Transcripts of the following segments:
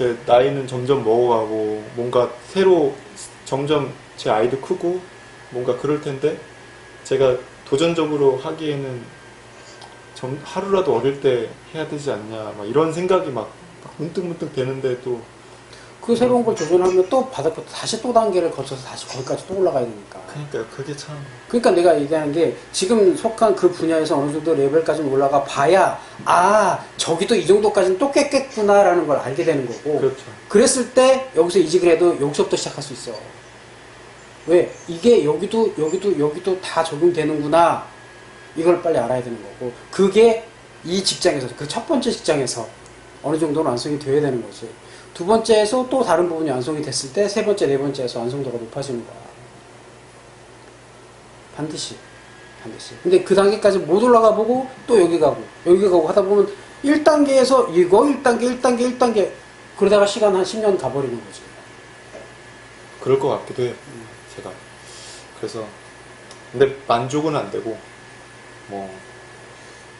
제 나이는 점점 먹어가고 뭔가 새로 점점 제 아이도 크고 뭔가 그럴 텐데 제가 도전적으로 하기에는 하루라도 어릴 때 해야 되지 않냐 막 이런 생각이 막 문득문득 되는데 또 그 새로운 걸 도전하면 또 바닥부터 다시 또 단계를 거쳐서 다시 거기까지 또 올라가야 되니까. 그러니까 그게 참 그러니까 내가 얘기하는 게 지금 속한 그 분야에서 어느 정도 레벨까지 올라가 봐야 저기도 이 정도까지는 또 깼겠구나라는 걸 알게 되는 거고. 그렇죠. 그랬을 때 여기서 이직을 해도 여기서부터 시작할 수 있어. 왜? 이게 여기도 다 적용되는구나. 이걸 빨리 알아야 되는 거고. 그게 이 직장에서, 그 첫 번째 직장에서 어느 정도는 완성이 되어야 되는 거지. 두 번째에서 또 다른 부분이 완성이 됐을 때 세 번째, 네 번째에서 완성도가 높아지는 거야. 반드시. 근데 그 단계까지 못 올라가 보고 또 여기 가고 하다 보면 1단계에서 이거 1단계 그러다가 시간 한 10년 가버리는 거지. 그럴 것 같기도 해요. 제가 그래서 근데 만족은 안 되고 뭐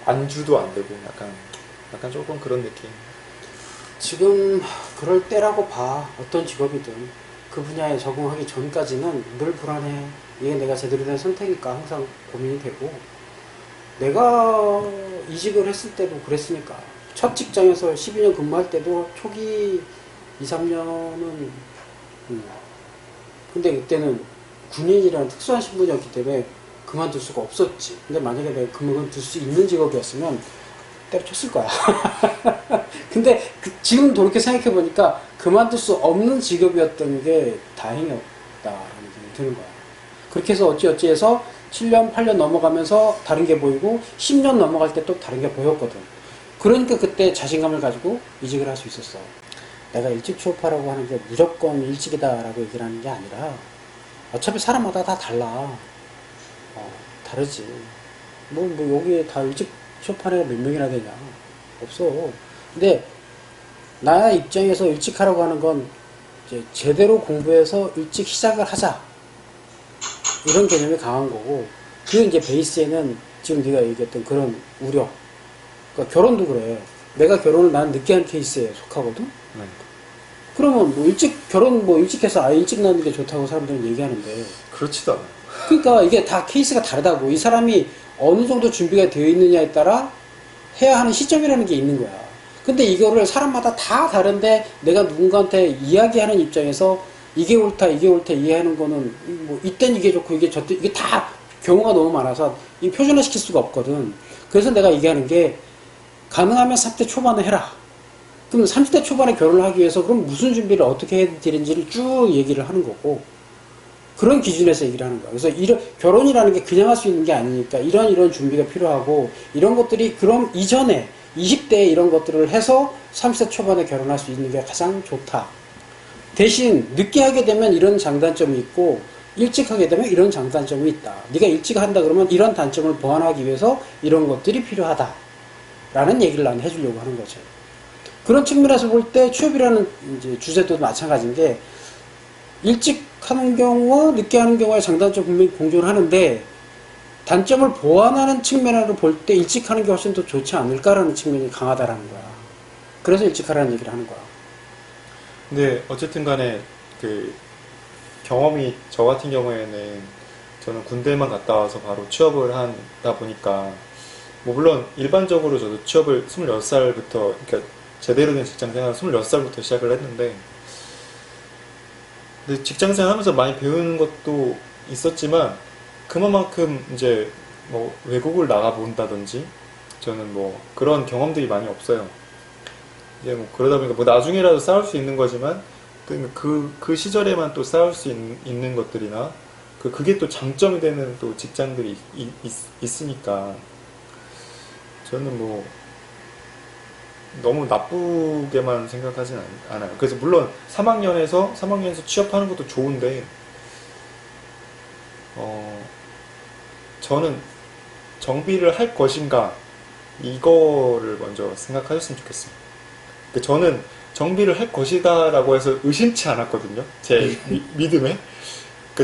안주도 안 되고 약간 조금 그런 느낌. 지금 그럴 때라고 봐. 어떤 직업이든 그 분야에 적응하기 전까지는 늘 불안해. 이게 내가 제대로 된 선택일까 항상 고민이 되고, 내가 이직을 했을 때도 그랬으니까 첫 직장에서 12년 근무할 때도 초기 2, 3년은 근데 그때는 군인이라는 특수한 신분이었기 때문에 그만둘 수가 없었지. 근데 만약에 내가 그만둘 수 있는 직업이었으면 때려쳤을 거야. 근데 지금 돌이켜 생각해보니까 그만둘 수 없는 직업이었던 게 다행이었다라는 생각이 드는 거야. 그렇게 해서 어찌어찌해서 7년, 8년 넘어가면서 다른 게 보이고 10년 넘어갈 때 또 다른 게 보였거든. 그러니까 그때 자신감을 가지고 이직을 할 수 있었어. 내가 일찍 취업하라고 하는 게 무조건 일찍이다라고 얘기를 하는 게 아니라 어차피 사람마다 다 달라. 다르지. 뭐 여기에 다 일찍 취업하는 애가 몇 명이나 되냐. 없어. 근데 나 입장에서 일찍 하라고 하는 건 이제 제대로 공부해서 일찍 시작을 하자. 이런 개념이 강한 거고, 그 이제 베이스에는 지금 네가 얘기했던 그런 우려. 그러니까 결혼도 그래. 내가 결혼을 난 늦게 한 케이스에 속하거든? 네. 그러면 뭐 결혼 일찍 해서 아예 일찍 낳는 게 좋다고 사람들은 얘기하는데. 그렇지도 않아요. 그러니까 이게 다 케이스가 다르다고. 이 사람이 어느 정도 준비가 되어 있느냐에 따라 해야 하는 시점이라는 게 있는 거야. 근데 이거를 사람마다 다 다른데 내가 누군가한테 이야기하는 입장에서 이게 옳다 이해하는 거는 뭐 이땐 이게 좋고 이게 다 경우가 너무 많아서 이 표준화 시킬 수가 없거든. 그래서 내가 얘기하는 게 가능하면 30대 초반에 해라. 그럼 30대 초반에 결혼을 하기 위해서 그럼 무슨 준비를 어떻게 해야 되는지를 쭉 얘기를 하는 거고, 그런 기준에서 얘기를 하는 거야. 그래서 결혼이라는 게 그냥 할 수 있는 게 아니니까 이런 준비가 필요하고, 이런 것들이 그럼 이전에 20대에 이런 것들을 해서 30대 초반에 결혼할 수 있는 게 가장 좋다. 대신 늦게 하게 되면 이런 장단점이 있고 일찍 하게 되면 이런 장단점이 있다. 네가 일찍 한다 그러면 이런 단점을 보완하기 위해서 이런 것들이 필요하다. 라는 얘기를 난 해주려고 하는 거죠. 그런 측면에서 볼 때 취업이라는 이제 주제도 마찬가지인 게, 일찍 하는 경우와 늦게 하는 경우의 장단점 분명히 공존을 하는데 단점을 보완하는 측면으로 볼 때 일찍 하는 게 훨씬 더 좋지 않을까라는 측면이 강하다라는 거야. 그래서 일찍 하라는 얘기를 하는 거야. 근데 어쨌든 간에 그 경험이 저 같은 경우에는 저는 군대만 갔다 와서 바로 취업을 하다 보니까 뭐 물론 일반적으로 저도 취업을 26살부터 그러니까 제대로 된 직장생활 26살부터 시작을 했는데, 근데 직장생활 하면서 많이 배우는 것도 있었지만 그만큼 이제 뭐 외국을 나가 본다든지 저는 뭐 그런 경험들이 많이 없어요. 이제 뭐 그러다 보니까 뭐 나중에라도 쌓을 수 있는 거지만 그 시절에만 또 쌓을 수 있는 것들이나 그게 또 장점이 되는 또 직장들이 있으니까 저는 뭐 너무 나쁘게만 생각하진 않아요. 그래서 물론 3학년에서 취업하는 것도 좋은데 저는 정비를 할 것인가 이거를 먼저 생각하셨으면 좋겠어요. 저는 정비를 할 것이다 라고 해서 의심치 않았거든요. 제 믿음에.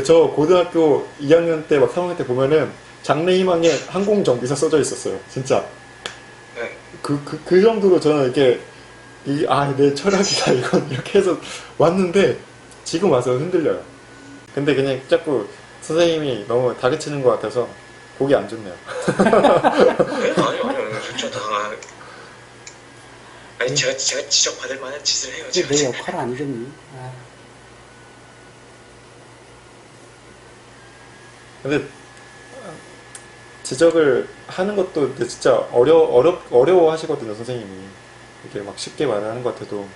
저 고등학교 2학년 때 막 3학년 때 보면은 장래희망에 항공정비사 써져 있었어요. 진짜. 그 정도로 저는 이렇게 내 철학이다 이건 이렇게 해서 왔는데 지금 와서 흔들려요. 근데 그냥 자꾸 선생님이 너무 다그치는 것 같아서 보기 안 좋네요. 아니요, 좋다. 아니, 제가 지적받을 만한 짓을 해요, 그게 제가. 내 역할 아니겠니? 아, 근데 지적을 하는 것도 근데 진짜 어려워 하시거든요, 선생님이. 이렇게 막 쉽게 말을 하는 것 같아도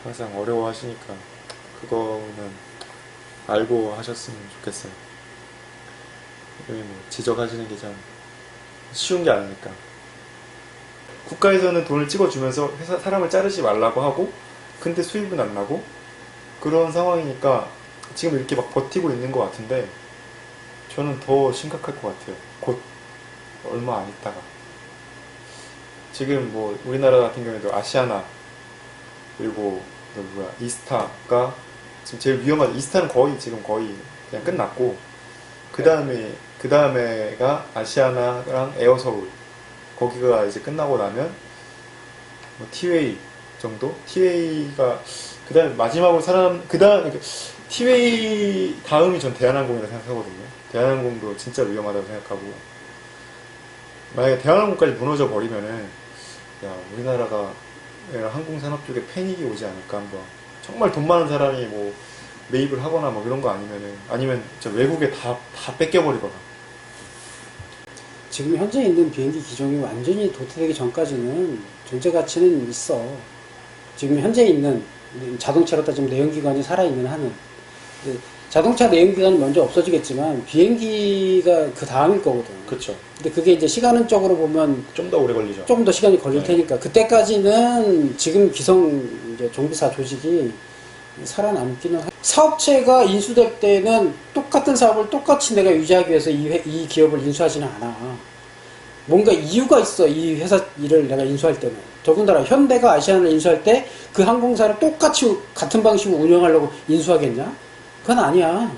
항상 어려워 하시니까 그거는 알고 하셨으면 좋겠어요. 뭐 지적하시는 게 참 쉬운 게 아니니까. 국가에서는 돈을 찍어주면서 사람을 자르지 말라고 하고 근데 수입은 안 나고 그런 상황이니까 지금 이렇게 막 버티고 있는 것 같은데 저는 더 심각할 것 같아요. 곧 얼마 안 있다가 지금 뭐 우리나라 같은 경우에도 아시아나 그리고 이스타가 지금 제일 위험한 이스타는 지금 거의 그냥 끝났고 그 다음에가 아시아나랑 에어서울 거기가 이제 끝나고 나면 뭐 티웨이 정도 티웨이가 그 다음에 마지막으로 티웨이 다음이 전 대한항공이라고 생각하거든요. 대한항공도 진짜 위험하다고 생각하고 만약에 대한항공까지 무너져 버리면은 우리나라가 항공산업 쪽에 패닉이 오지 않을까 한번. 정말 돈 많은 사람이 뭐 매입을 하거나 뭐 이런 거 아니면 진짜 외국에 다 뺏겨버리거나. 지금 현재 있는 비행기 기종이 완전히 도태되기 전까지는 존재 가치는 있어. 지금 현재 있는 자동차로 따지면 내연기관이 살아있는 한은. 자동차 내연기관은 먼저 없어지겠지만 비행기가 그 다음일 거거든. 그렇죠. 근데 그게 이제 시간적으로 보면 좀 더 오래 걸리죠. 조금 더 시간이 걸릴 네. 테니까 그때까지는 지금 기성 이제 정비사 조직이 살아남기는 사업체가 인수될 때는 똑같은 사업을 똑같이 내가 유지하기 위해서 이 기업을 인수하지는 않아. 뭔가 이유가 있어. 이 회사 일을 내가 인수할 때는. 더군다나 현대가 아시아나를 인수할 때 그 항공사를 똑같이 같은 방식으로 운영하려고 인수하겠냐? 그건 아니야.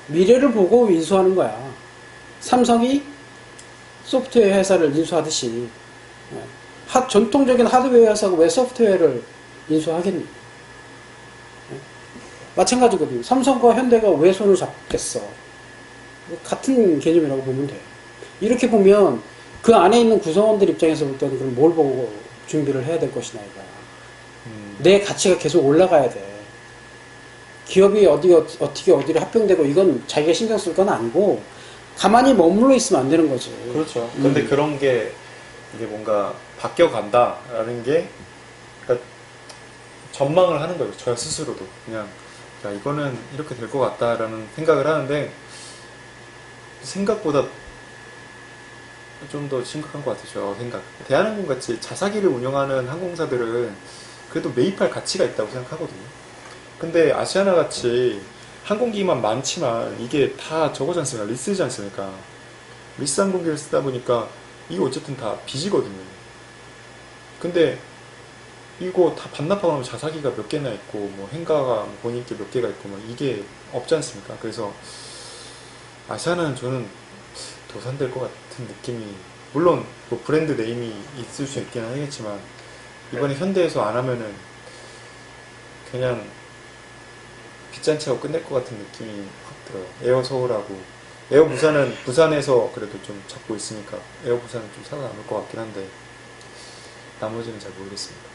미래를 보고 인수하는 거야. 삼성이 소프트웨어 회사를 인수하듯이 전통적인 하드웨어 회사가 왜 소프트웨어를 인수하겠니? 마찬가지거든요. 삼성과 현대가 왜 손을 잡겠어? 같은 개념이라고 보면 돼. 이렇게 보면 그 안에 있는 구성원들 입장에서 볼 때는 그럼 뭘 보고 준비를 해야 될 것이냐 이거야. 내 가치가 계속 올라가야 돼. 기업이 어떻게 어디를 합병되고 이건 자기가 신경 쓸 건 아니고 가만히 머물러 있으면 안 되는 거지. 그렇죠. 근데 그런 게 이게 뭔가 바뀌어 간다라는 게 그러니까 전망을 하는 거죠. 저 스스로도 그냥 이거는 이렇게 될 것 같다라는 생각을 하는데 생각보다 좀 더 심각한 것 같아요. 저 생각. 대한항공 같이 자사기를 운영하는 항공사들은 그래도 매입할 가치가 있다고 생각하거든요. 근데 아시아나 같이 항공기만 많지만 이게 다 저거지 않습니까? 리스지 않습니까? 리스 항공기를 쓰다 보니까 이거 어쨌든 다 빚이거든요. 근데 이거 다 반납하고 나면 자사기가 몇 개나 있고 뭐 행가가 본인께 몇 개가 있고 뭐 이게 없지 않습니까? 그래서 아시아나는 저는 도산될 것 같은 느낌이 물론 뭐 브랜드 네임이 있을 수 있기는 하겠지만 이번에 현대에서 안 하면은 그냥 빚잔치하고 끝낼 것 같은 느낌이 확 들어요. 에어 서울하고 에어 부산은 부산에서 그래도 좀 잡고 있으니까 에어 부산은 좀 살아남을 것 같긴 한데 나머지는 잘 모르겠습니다.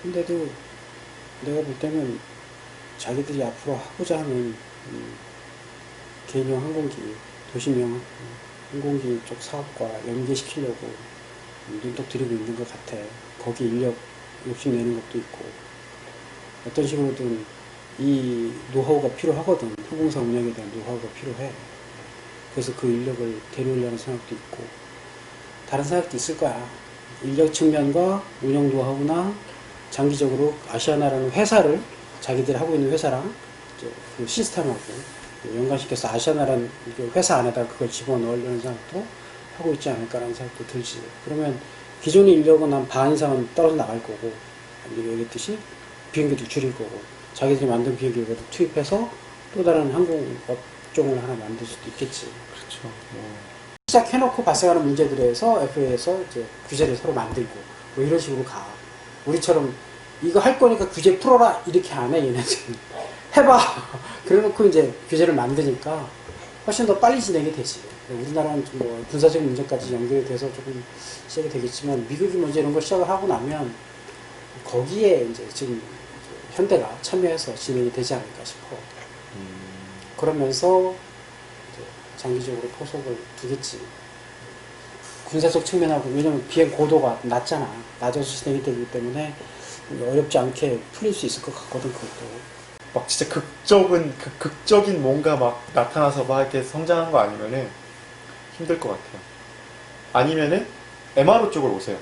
근데도 내가 볼 때는 자기들이 앞으로 하고자 하는 개인용 항공기, 도심용 항공기 쪽 사업과 연계시키려고 눈독 들이고 있는 것 같아. 거기 인력 욕심내는 것도 있고 어떤 식으로든 이 노하우가 필요하거든. 항공사 운영에 대한 노하우가 필요해. 그래서 그 인력을 데려오려는 생각도 있고 다른 생각도 있을 거야. 인력 측면과 운영 노하우나 장기적으로 아시아나라는 회사를 자기들이 하고 있는 회사랑 그 시스템하고 연관시켜서 아시아나라는 회사 안에다 그걸 집어넣으려는 생각도 하고 있지 않을까라는 생각도 들지. 그러면 기존의 인력은 한 반 이상은 떨어져 나갈 거고 얘기했듯이 비행기도 줄일 거고 자기들이 만든 비행기를 투입해서 또 다른 항공 업종을 하나 만들 수도 있겠지. 그렇죠. 시작해놓고 발생하는 문제들에 대해서 FA에서 이제 규제를 서로 만들고 뭐 이런 식으로 가. 우리처럼 이거 할 거니까 규제 풀어라 이렇게 안 해 얘네들은. 해봐. 그래놓고 이제 규제를 만드니까 훨씬 더 빨리 진행이 되지. 우리나라는 좀 뭐 군사적 문제까지 연결이 돼서 조금 시작이 되겠지만 미국이 먼저 이런 걸 시작을 하고 나면 거기에 이제 지금 현대가 참여해서 진행이 되지 않을까 싶어. 그러면서 이제 장기적으로 포석을 두겠지. 군사적 측면하고 왜냐면 비행 고도가 낮잖아. 낮아서 진행이 되기 때문에 어렵지 않게 풀릴 수 있을 것 같거든 그것도. 막 진짜 극적인 뭔가 막 나타나서 막 이렇게 성장한 거 아니면은 힘들 것 같아요. 아니면은 MRO 쪽으로 오세요.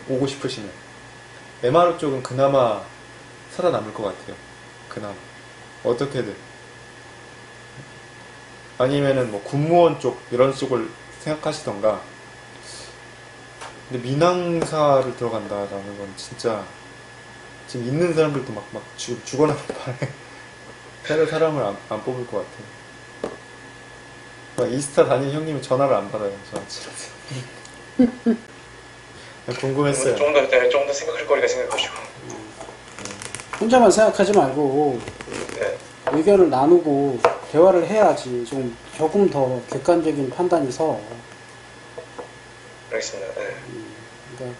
오고 싶으시면. MRO 쪽은 그나마 살아남을 것 같아요. 그나마. 어떻게든. 아니면은 뭐 군무원 쪽 이런 쪽을 생각하시던가. 근데 민항사를 들어간다라는 건 진짜 지금 있는 사람들도 막 죽어나는 바에 새로 사람을 안 뽑을 것 같아요. 막 이스타 다니는 형님은 전화를 안 받아요. 저한테. 궁금했어요. 조금 더 생각할 거리가 생각하시고. 혼자만 생각하지 말고 네. 의견을 나누고 대화를 해야지 좀 조금 더 객관적인 판단이 서. 알겠습니다. 네. 그러니까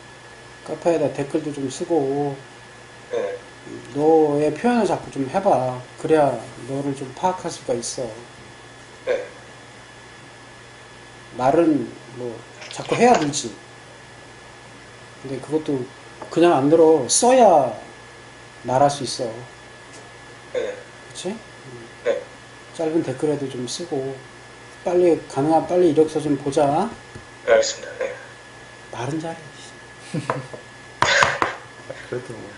카페에다 댓글도 좀 쓰고 네. 너의 표현을 자꾸 좀 해봐. 그래야 너를 좀 파악할 수가 있어. 네. 말은 뭐 자꾸 해야 되지. 근데 그것도 그냥 안 들어. 써야 말할 수 있어. 네. 그치? 네. 짧은 댓글에도 좀 쓰고 빨리 가능한 빨리 이력서 좀 보자. 네, 알겠습니다. 네. 말은 잘해. 그래도 뭐.